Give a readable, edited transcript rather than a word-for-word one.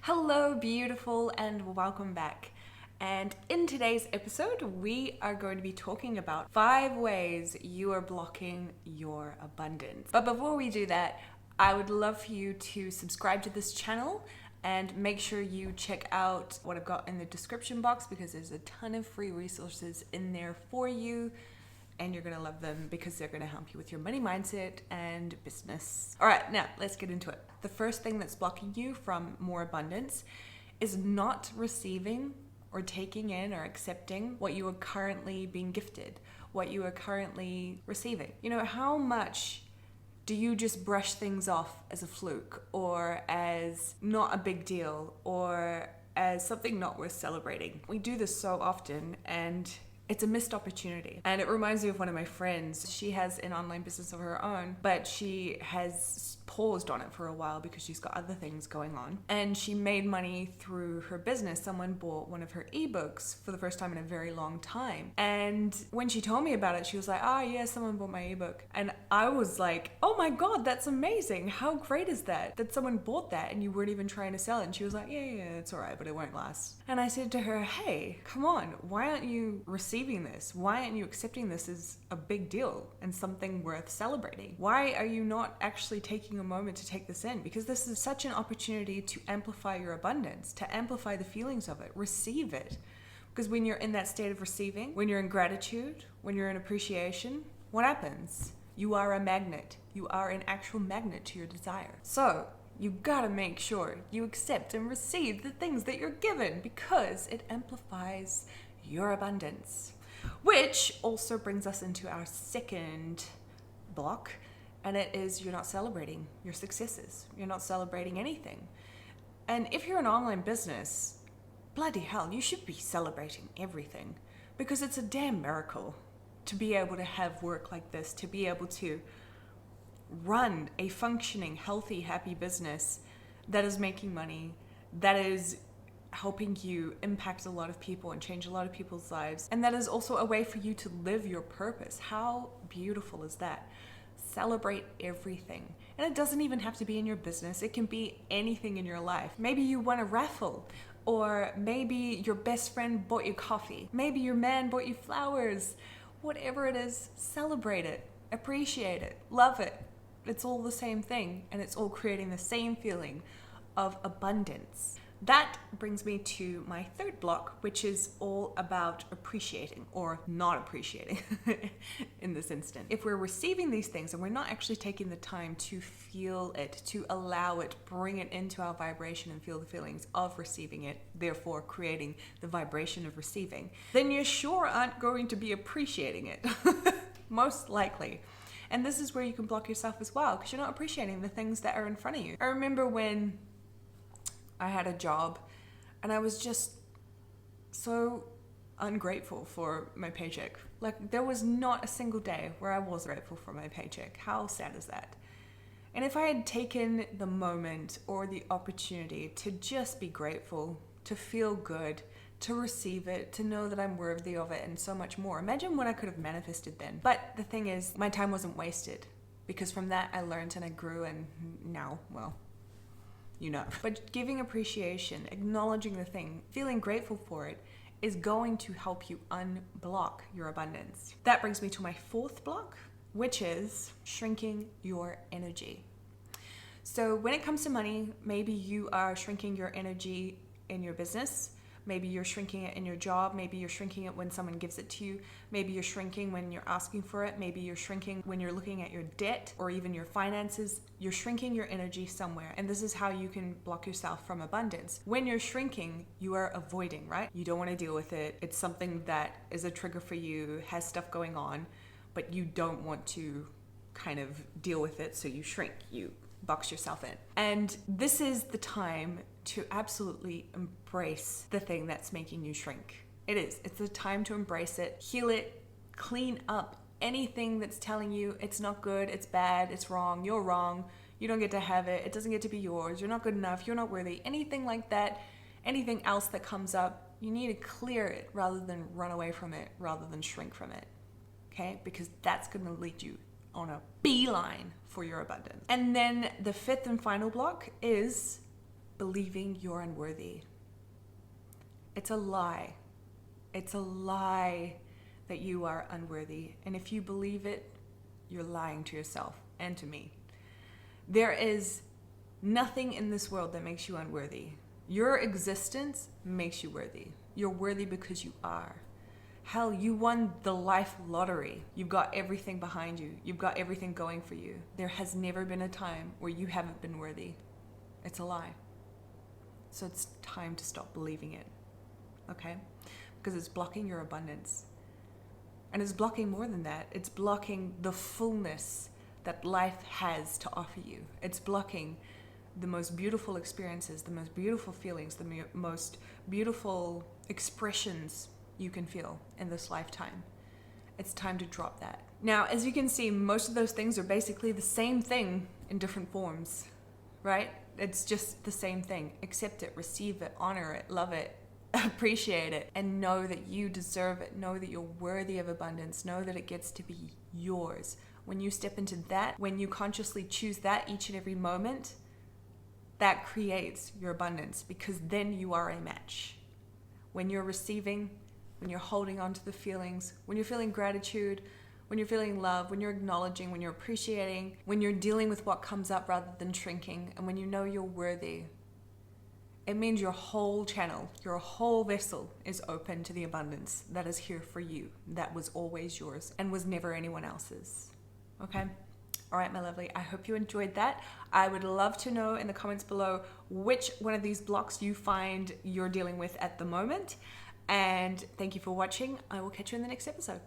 Hello, beautiful, and welcome back. And in today's episode, we are going to be talking about 5 ways you are blocking your abundance. But before we do that, I would love for you to subscribe to this channel and make sure you check out what I've got in the description box because there's a ton of free resources in there for you. And you're gonna love them because they're gonna help you with your money mindset and business. All right, now let's get into it. The first thing that's blocking you from more abundance is not receiving or taking in or accepting what you are currently being gifted, what you are currently receiving. You know, how much do you just brush things off as a fluke or as not a big deal or as something not worth celebrating? We do this so often, and it's a missed opportunity. And it reminds me of one of my friends. She has an online business of her own, but she has paused on it for a while because she's got other things going on. And she made money through her business. Someone bought one of her ebooks for the first time in a very long time. And when she told me about it, she was like, "Oh yeah, someone bought my ebook." And I was like, "Oh my God, that's amazing. How great is that? That someone bought that and you weren't even trying to sell it." And she was like, yeah, it's all right, but it won't last. And I said to her, "Hey, come on. Why aren't you receiving this? Why aren't you accepting this as a big deal and something worth celebrating? Why are you not actually taking a moment to take this in? Because this is such an opportunity to amplify your abundance, to amplify the feelings of it, receive it." Because when you're in that state of receiving, when you're in gratitude, when you're in appreciation, what happens? You are a magnet. You are an actual magnet to your desire. So you gotta make sure you accept and receive the things that you're given because it amplifies your abundance. Which also brings us into our second block, and it is you're not celebrating your successes. You're not celebrating anything. And if you're an online business, bloody hell, you should be celebrating everything because it's a damn miracle to be able to have work like this, to be able to run a functioning, healthy, happy business that is making money, that is helping you impact a lot of people and change a lot of people's lives. And that is also a way for you to live your purpose. How beautiful is that? Celebrate everything. And it doesn't even have to be in your business. It can be anything in your life. Maybe you won a raffle, or maybe your best friend bought you coffee. Maybe your man bought you flowers. Whatever it is, celebrate it, appreciate it, love it. It's all the same thing, and it's all creating the same feeling of abundance. That brings me to my third block, which is all about appreciating or not appreciating in this instance. If we're receiving these things and we're not actually taking the time to feel it, to allow it, bring it into our vibration and feel the feelings of receiving it, therefore creating the vibration of receiving, then you sure aren't going to be appreciating it, most likely. And this is where you can block yourself as well because you're not appreciating the things that are in front of you. I remember when I had a job and I was just so ungrateful for my paycheck. Like, there was not a single day where I was grateful for my paycheck. How sad is that? And if I had taken the moment or the opportunity to just be grateful, to feel good, to receive it, to know that I'm worthy of it and so much more, imagine what I could have manifested then. But the thing is, my time wasn't wasted because from that I learned and I grew, and now, well, you know. But giving appreciation, acknowledging the thing, feeling grateful for it is going to help you unblock your abundance. That brings me to my fourth block, which is shrinking your energy. So when it comes to money, maybe you are shrinking your energy in your business. Maybe you're shrinking it in your job. Maybe you're shrinking it when someone gives it to you. Maybe you're shrinking when you're asking for it. Maybe you're shrinking when you're looking at your debt or even your finances. You're shrinking your energy somewhere. And this is how you can block yourself from abundance. When you're shrinking, you are avoiding, right? You don't want to deal with it. It's something that is a trigger for you, has stuff going on, but you don't want to kind of deal with it. So you shrink, you box yourself in. And this is the time to absolutely embrace the thing that's making you shrink. It is. It's the time to embrace it, heal it, clean up anything that's telling you it's not good, it's bad, it's wrong, you're wrong, you don't get to have it, it doesn't get to be yours, you're not good enough, you're not worthy, anything like that, anything else that comes up, you need to clear it rather than run away from it, rather than shrink from it. Okay? Because that's going to lead you on a beeline for your abundance. And then the fifth and final block is believing you're unworthy. It's a lie. It's a lie that you are unworthy. And if you believe it, you're lying to yourself and to me. There is nothing in this world that makes you unworthy. Your existence makes you worthy. You're worthy because you are. Hell, you won the life lottery. You've got everything behind you. You've got everything going for you. There has never been a time where you haven't been worthy. It's a lie. So it's time to stop believing it. Okay? Because it's blocking your abundance. And it's blocking more than that. It's blocking the fullness that life has to offer you. It's blocking the most beautiful experiences, the most beautiful feelings, the most beautiful expressions you can feel in this lifetime. It's time to drop that. Now, as you can see, most of those things are basically the same thing in different forms, right? It's just the same thing. Accept it, receive it, honor it, love it, appreciate it, and know that you deserve it. Know that you're worthy of abundance. Know that it gets to be yours. When you step into that, when you consciously choose that each and every moment, that creates your abundance, because then you are a match. When you're receiving, when you're holding on to the feelings, when you're feeling gratitude, when you're feeling love, when you're acknowledging, when you're appreciating, when you're dealing with what comes up rather than shrinking, and when you know you're worthy, it means your whole channel, your whole vessel is open to the abundance that is here for you, that was always yours and was never anyone else's. Okay? All right, my lovely, I hope you enjoyed that. I would love to know in the comments below which one of these blocks you find you're dealing with at the moment. And thank you for watching. I will catch you in the next episode.